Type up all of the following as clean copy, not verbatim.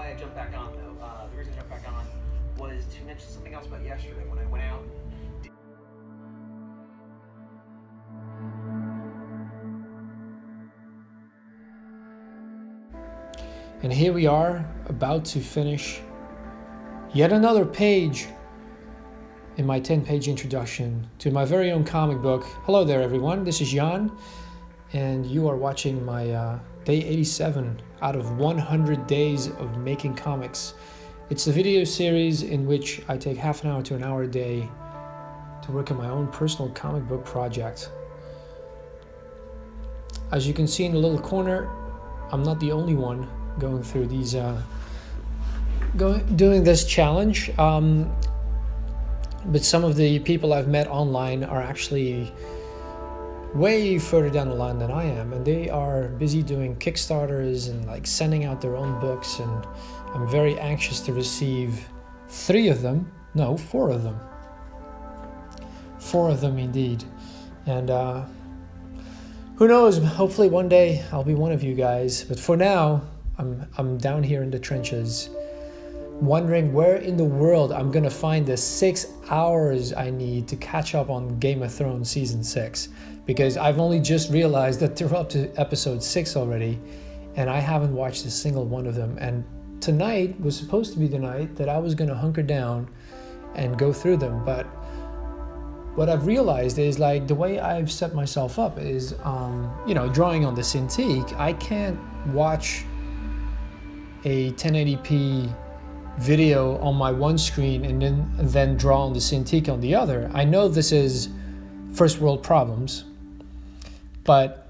why I jumped back on, though. The reason I jumped back on was to mention something else about yesterday when I went out. And here we are, about to finish yet another page in my 10-page introduction to my very own comic book. Hello there, everyone. This is Jan, and you are watching my day 87 out of 100 days of making comics. It's a video series in which I take half an hour to an hour a day to work on my own personal comic book project. As you can see in the little corner, I'm not the only one going through these doing this challenge, but some of the people I've met online are actually way further down the line than I am, and they are busy doing Kickstarters and like sending out their own books, and I'm very anxious to receive 4 of them indeed. And who knows, hopefully one day I'll be one of you guys, but for now I'm down here in the trenches, wondering where in the world I'm gonna find the 6 hours I need to catch up on Game of Thrones season 6, because I've only just realized that they're up to episode 6 already, and I haven't watched a single one of them. And tonight was supposed to be the night that I was gonna hunker down and go through them, but what I've realized is, like, the way I've set myself up is, drawing on the Cintiq, I can't watch a 1080p video on my one screen and then draw on the Cintiq on the other. I know this is first world problems, but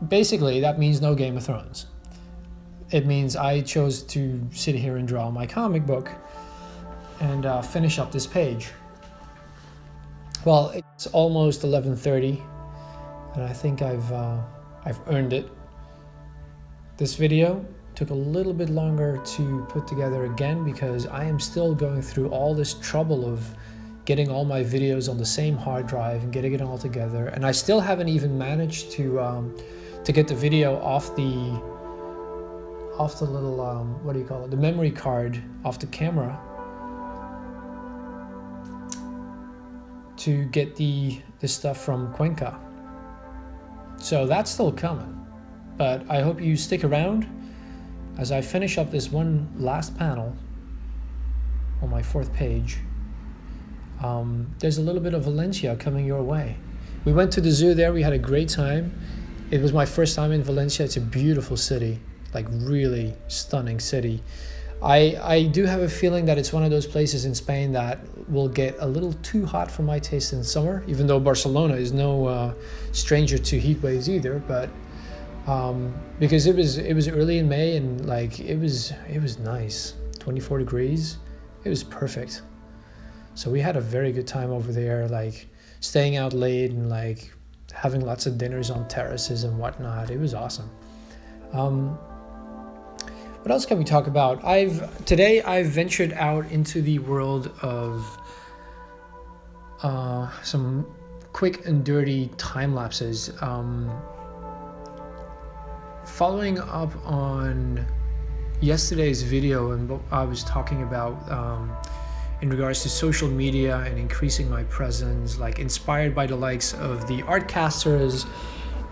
basically that means no Game of Thrones. It means I chose to sit here and draw my comic book and finish up this page. Well, it's almost 11:30, and I think I've earned it. This video took a little bit longer to put together again because I am still going through all this trouble of getting all my videos on the same hard drive and getting it all together, and I still haven't even managed to get the video off the little the memory card off the camera to get the stuff from Cuenca. So that's still coming. But I hope you stick around as I finish up this one last panel on my 4th page. There's a little bit of Valencia coming your way. We went to the zoo there, we had a great time. It was my first time in Valencia. It's a beautiful city, like really stunning city. I do have a feeling that it's one of those places in Spain that will get a little too hot for my taste in summer, even though Barcelona is no stranger to heat waves either, but because it was early in May, and like it was nice, 24 degrees. It was perfect. So we had a very good time over there, like staying out late and like having lots of dinners on terraces and whatnot. It was awesome. What else can we talk about? Today I've ventured out into the world of some quick and dirty time lapses. Following up on yesterday's video and what I was talking about in regards to social media and increasing my presence, like inspired by the likes of the Artcasters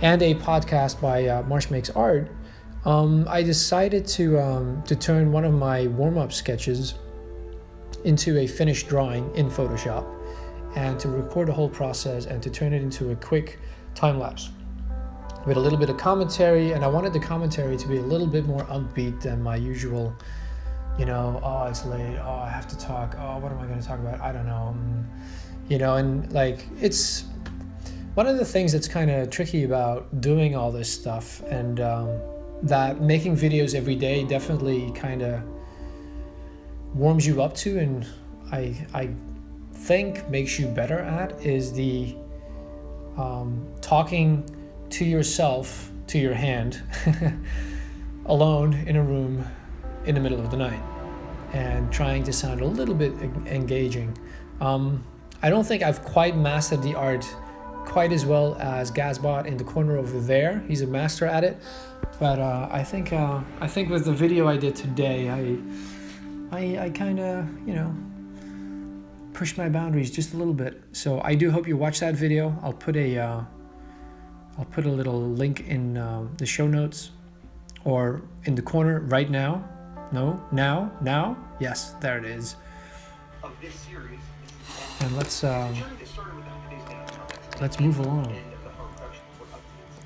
and a podcast by Marsh Makes Art, I decided to turn one of my warm-up sketches into a finished drawing in Photoshop, and to record the whole process and to turn it into a quick time lapse with a little bit of commentary. And I wanted the commentary to be a little bit more upbeat than my usual, oh, it's late, oh, I have to talk, oh, what am I going to talk about, I don't know, and like, it's one of the things that's kind of tricky about doing all this stuff, and that making videos every day definitely kind of warms you up to, and I think makes you better at, is the talking to yourself, to your hand, alone in a room in the middle of the night, and trying to sound a little bit engaging. I don't think I've quite mastered the art quite as well as Gazbot in the corner over there. He's a master at it. But I think with the video I did today, I kind of, you know, pushed my boundaries just a little bit. So I do hope you watch that video. I'll put a little link in the show notes or in the corner right now. No, now. Yes, there it is. Of this series, And let's journey that started with the days down comics. let's move along. The end of the horror production for updates,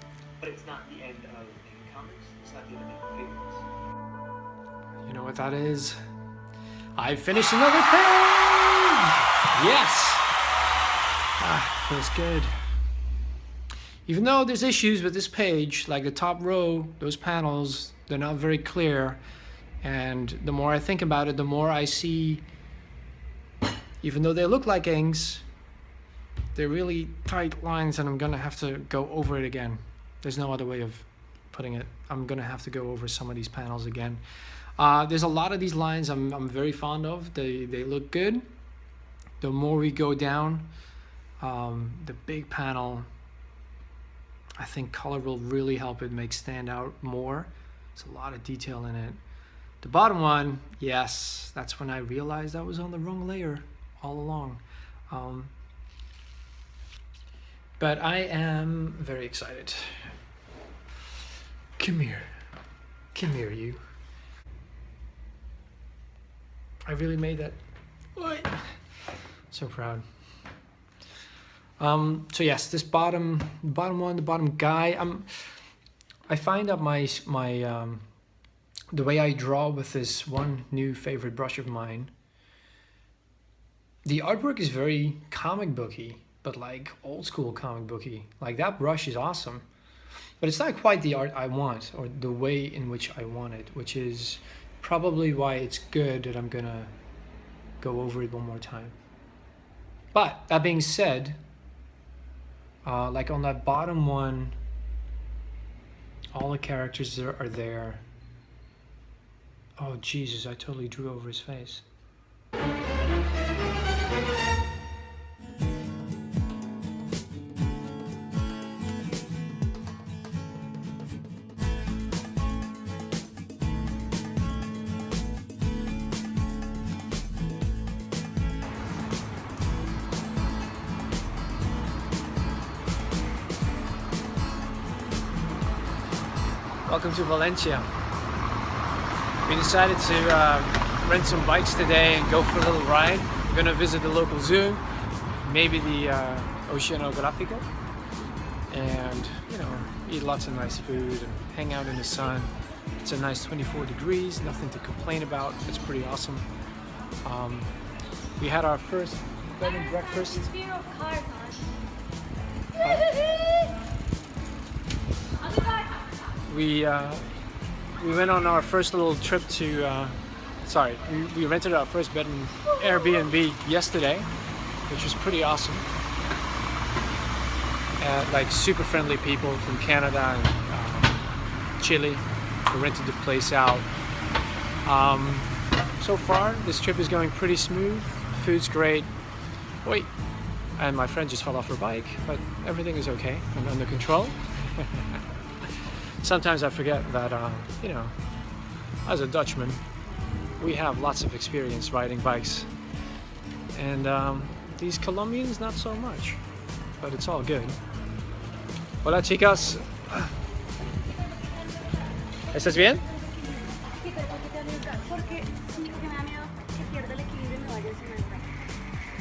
but it's not the end of making comics. It's not the end of making favorites. You know what that is? I finished another page! Yes! Feels good. Even though there's issues with this page, like the top row, those panels, they're not very clear. And the more I think about it, the more I see, even though they look like inks, they're really tight lines, and I'm gonna have to go over it again. There's no other way of putting it. I'm gonna have to go over some of these panels again. There's a lot of these lines I'm very fond of. They look good. The more we go down, the big panel, I think color will really help it make stand out more. There's a lot of detail in it. The bottom one, yes, that's when I realized I was on the wrong layer all along. But I am very excited. Come here, you. I really made that. So proud. So yes, this bottom one, the bottom guy. I find that the way I draw with this one new favorite brush of mine, the artwork is very comic booky, but like old school comic booky. Like that brush is awesome, but it's not quite the art I want or the way in which I want it, which is probably why it's good that I'm gonna go over it one more time. But that being said, like on that bottom one, all the characters are there. Oh Jesus, I totally drew over his face. Welcome to Valencia. We decided to rent some bikes today and go for a little ride. We're gonna visit the local zoo, maybe the Oceanográfico, and you know, eat lots of nice food and hang out in the sun. It's a nice 24 degrees, nothing to complain about. It's pretty awesome. We had our first bed and breakfast. We went on our first little trip to, we rented our first bed in Airbnb yesterday, which was pretty awesome. Like super friendly people from Canada and Chile who rented the place out. So far, this trip is going pretty smooth. Food's great. Wait, and my friend just fell off her bike, but everything is okay and under control. Sometimes I forget that, you know, as a Dutchman, we have lots of experience riding bikes. And these Colombians, not so much. But it's all good. Hola, chicas. ¿Estás bien?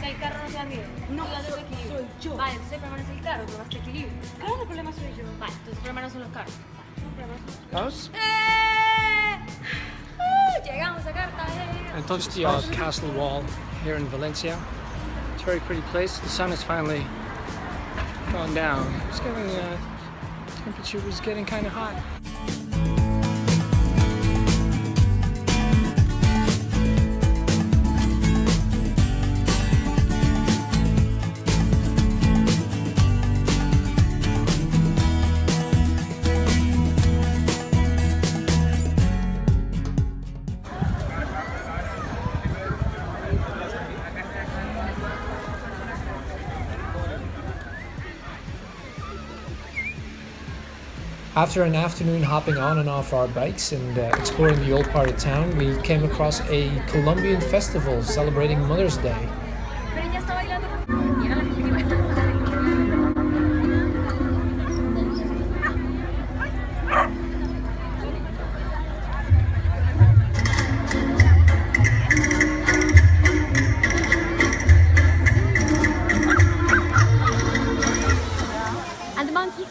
El carro no te da miedo. No, soy yo. Vale, entonces el problema no es el carro, el problema es el equilibrio. Claro, el problema soy yo. Vale, entonces el problema no son los carros. Vamos. Llegamos a Cartagena. And touch the castle wall here in Valencia. It's a very pretty place. The sun has finally gone down. It's getting, temperature was getting kind of hot. After an afternoon hopping on and off our bikes and exploring the old part of town, we came across a Colombian festival celebrating Mother's Day. And the monkey.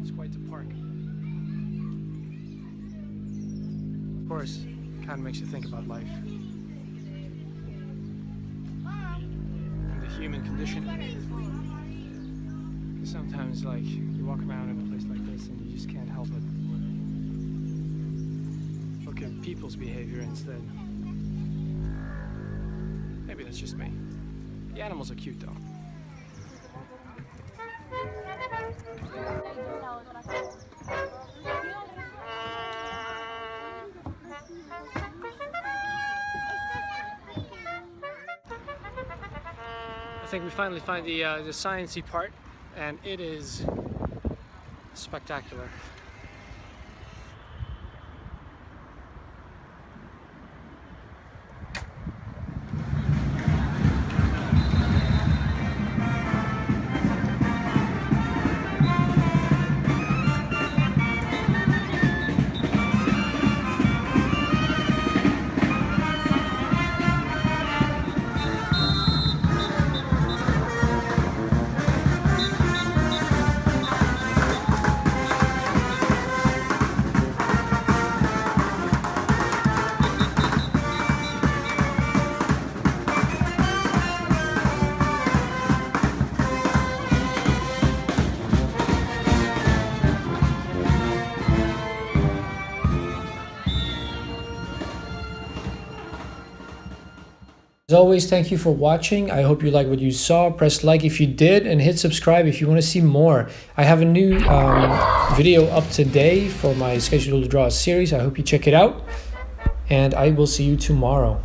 It's quite the park. Of course, it kind of makes you think about life. And the human condition. Sometimes, like, you walk around in a place like this and you just can't help it. Look at people's behavior instead. Maybe that's just me. The animals are cute though. I think we finally find the sciencey part, and it is spectacular. As always, thank you for watching. I hope you liked what you saw. Press like if you did and hit subscribe if you want to see more. I have a new video up today for my Schedule to Draw series. I hope you check it out, and I will see you tomorrow.